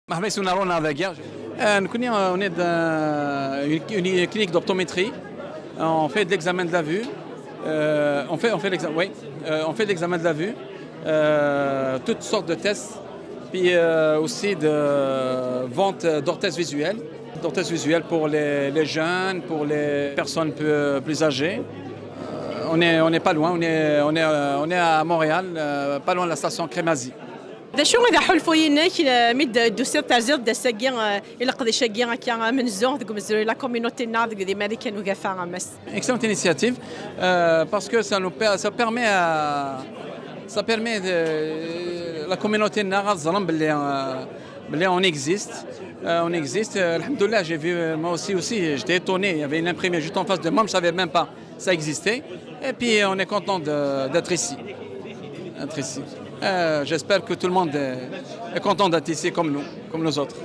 مرحبا اسمنا رونا Vaguière. On est dans une clinique d'optométrie. On fait de l'examen de la vue. On fait l'examen de la vue. Toutes sortes de tests. Puis aussi de vente d'orthèses visuelles. D'orthèses visuelles pour les jeunes, pour les personnes plus âgées. On n'est pas loin. On est à Montréal, pas loin de la station Crémazie. دا شو إذا حلفوا مد دوسير تازير دا سجين إلا قد شجين كيان من زون تقوم زوري لا كوميونيتي ناد دي أمريكان وقفا مس. Excellente initiative parce que ça permet la communauté nara zalam باللي on existe. Alhamdoulilah, j'ai vu moi aussi j'étais étonné, il y avait une imprimée juste en face de moi, je ne savais même pas ça existait. Et puis on est content d'être ici. J'espère que tout le monde est content d'être ici comme nous autres.